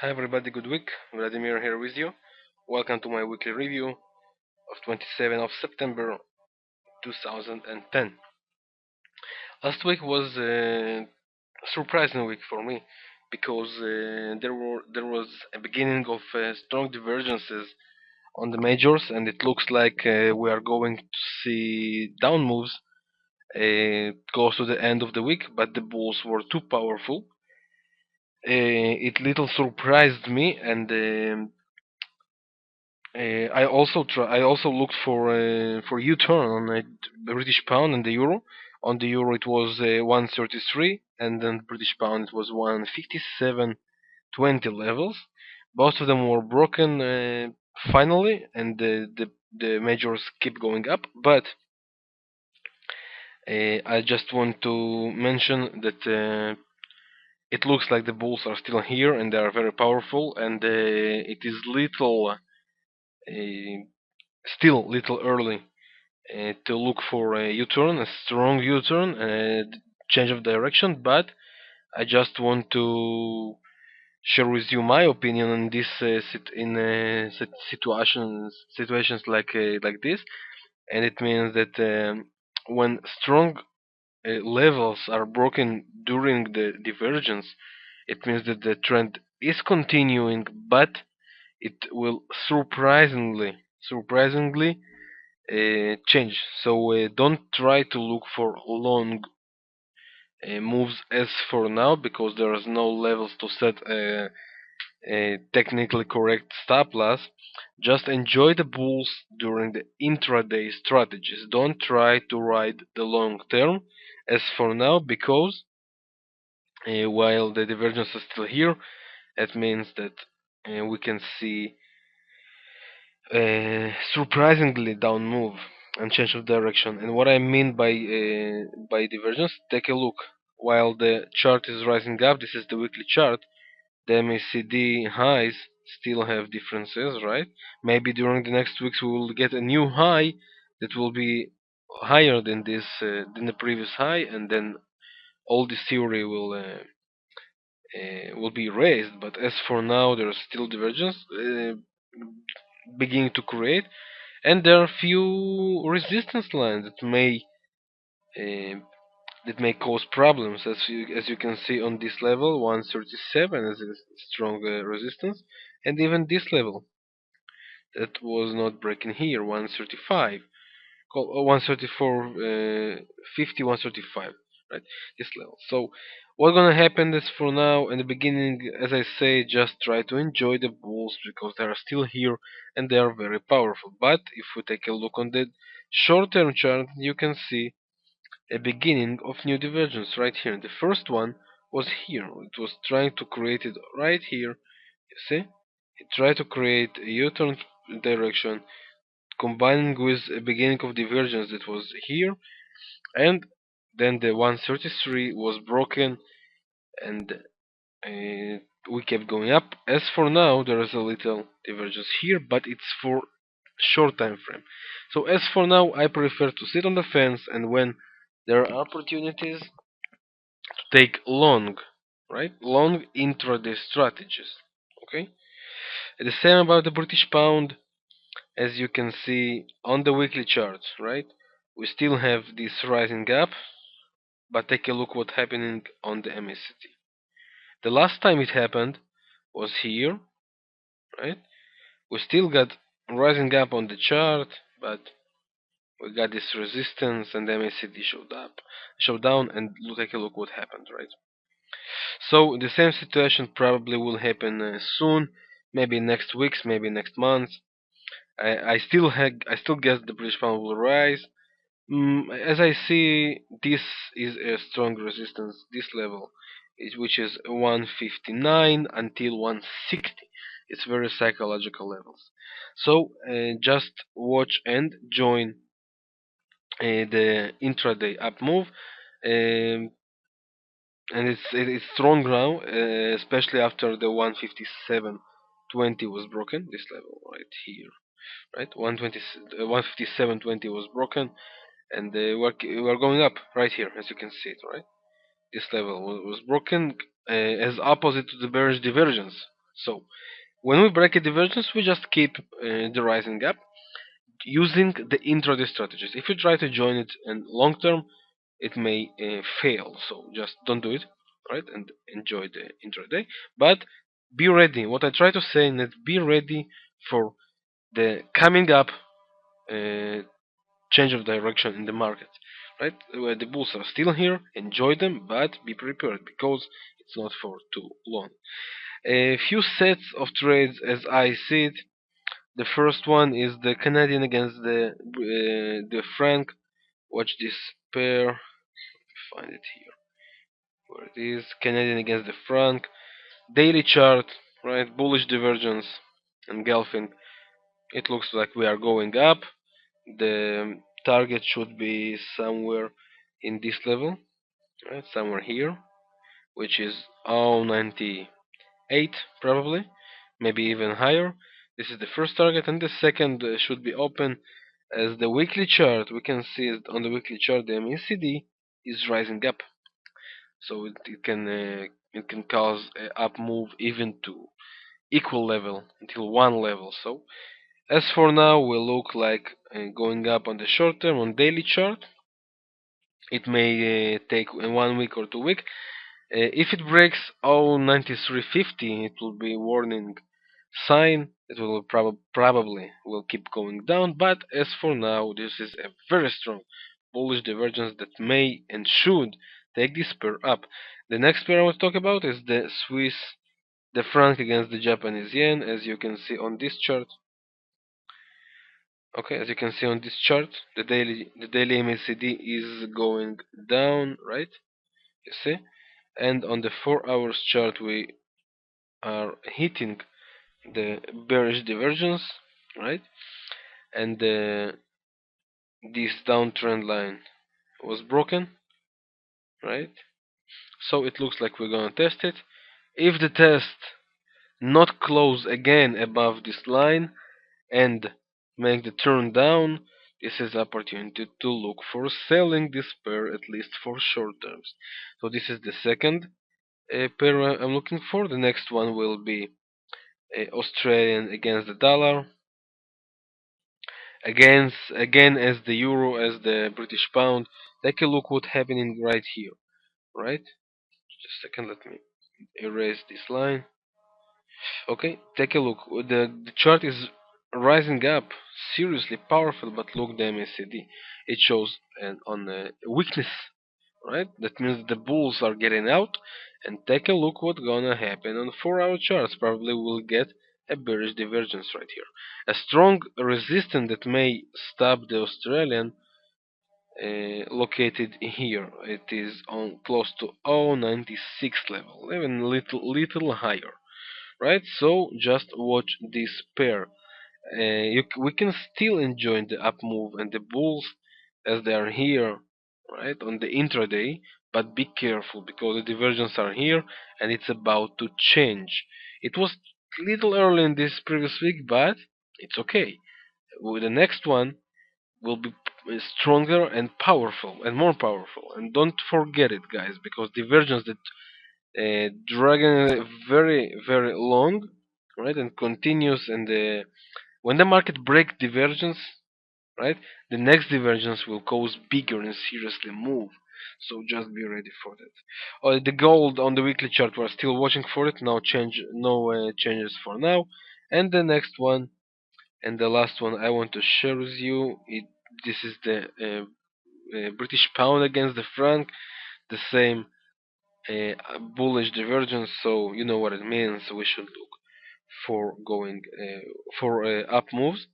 Hi everybody, good week. Vladimir here with you. Welcome to my weekly review of 27th of September 2010. Last week was a surprising week for me because there was a beginning of strong divergences on the majors, and it looks like we are going to see down moves close to the end of the week, but the bulls were too powerful. It little surprised me, and I also looked for U-turn on the British pound and the euro. On the euro it was 133, and then British pound it was 157.20 levels. Both of them were broken finally, and the majors keep going up. But I just want to mention that it looks like the bulls are still here and they are very powerful, and it is still little early to look for a U-turn, a strong U-turn, change of direction. But I just want to share with you my opinion on this situations like this, and it means that when strong levels are broken during the divergence, it means that the trend is continuing, but it will surprisingly change. So don't try to look for long moves as for now, because there is no levels to set a technically correct stop loss. Just enjoy the bulls during the intraday strategies. Don't try to ride the long term as for now, because while the divergence is still here, it means that we can see surprisingly down move and change of direction. And what I mean by divergence, take a look. While the chart is rising up, this is the weekly chart. The MACD highs still have differences, right? Maybe during the next weeks we will get a new high that will be higher than this than the previous high, and then all this theory will be raised. But as for now, there's still divergence beginning to create, and there are few resistance lines uh, that may cause problems, as you can see on this level. 137 is a strong resistance, and even this level that was not breaking here, 135, 134, 50, 135, right? This level. So what's gonna happen is, for now, in the beginning, as I say, just try to enjoy the bulls because they are still here and they are very powerful. But if we take a look on the short-term chart, you can see a beginning of new divergence right here. The first one was here. It was trying to create it right here. You see? It tried to create a U-turn direction, combining with a beginning of divergence that was here, and then the 133 was broken, and we kept going up. As for now, there is a little divergence here, but it's for short time frame. So as for now, I prefer to sit on the fence, and when there are opportunities, to take long, right? Long intraday strategies. Okay. The same about the British pound, as you can see on the weekly charts, right? We still have this rising gap, but take a look what's happening on the MACD. The last time it happened was here, right? We still got rising gap on the chart, but we got this resistance, and the MACD showed down, and take a look what happened, right? So the same situation probably will happen soon, maybe next weeks, maybe next month. I still guess the British pound will rise. As I see, this is a strong resistance. This level, which is 159 until 160. It's very psychological levels. So just watch and join the intraday up move. Um, and it's strong now, especially after the 157.20 was broken. This level right here, right, 120, 157.20 was broken, and we're going up right here, as you can see it, right. This level was broken as opposite to the bearish divergence. So when we break a divergence, we just keep the rising gap using the intraday strategies. If you try to join it in long term, it may fail. So just don't do it, right? And enjoy the intraday. But be ready. What I try to say is that be ready for the coming up change of direction in the market, right? Where the bulls are still here, enjoy them, but be prepared because it's not for too long. A few sets of trades as I see it. The first one is the Canadian against the franc. Watch this pair. Find it here. Where it is? Canadian against the franc. Daily chart, right? Bullish divergence engulfing. It looks like we are going up. The target should be somewhere in this level, right? Somewhere here, which is 0.98 probably, maybe even higher. This is the first target, and the second should be open as the weekly chart. We can see it on the weekly chart. The MACD is rising up, so it can cause a up move even to equal level until one level. So as for now, we look like going up on the short term on daily chart. It may take 1 week or 2 weeks. If it breaks 0.9350, it will be warning sign. It will probably will keep going down. But as for now, this is a very strong bullish divergence that may and should take this pair up. The next pair I want to talk about is the franc against the Japanese yen, as you can see on this chart. Okay, as you can see on this chart, the daily MACD is going down, right? You see, and on the 4 hours chart we are hitting the bearish divergence, right? And this downtrend line was broken, right? So it looks like we're gonna test it. If the test not close again above this line and make the turn down, this is opportunity to look for selling this pair at least for short terms. So this is the second pair I'm looking for. The next one will be Australian against the dollar, again as the euro, as the British pound. Take a look what's happening right here, right? Just a second, let me erase this line. Okay, take a look. The chart is rising up, seriously powerful, but look the MACD. It shows on a weakness, right? That means the bulls are getting out. And take a look what's gonna happen on 4 hour charts. Probably we'll get a bearish divergence right here. A strong resistance that may stop the Australian located here. It is on close to 0.96 level, even little higher, right? So just watch this pair. We can still enjoy the up move and the bulls as they are here, right, on the intraday. But be careful because the divergences are here and it's about to change. It was little early in this previous week, but it's okay. With the next one will be stronger and powerful and more powerful. And don't forget it, guys, because divergence that dragging very long, right, and continues, and when the market breaks divergence, right, the next divergence will cause bigger and seriously move. So just be ready for that. The gold on the weekly chart, we're still watching for it. No changes for now. And the next one and the last one I want to share with you, this is the British pound against the franc, the same bullish divergence. So you know what it means. We should look for going for up moves.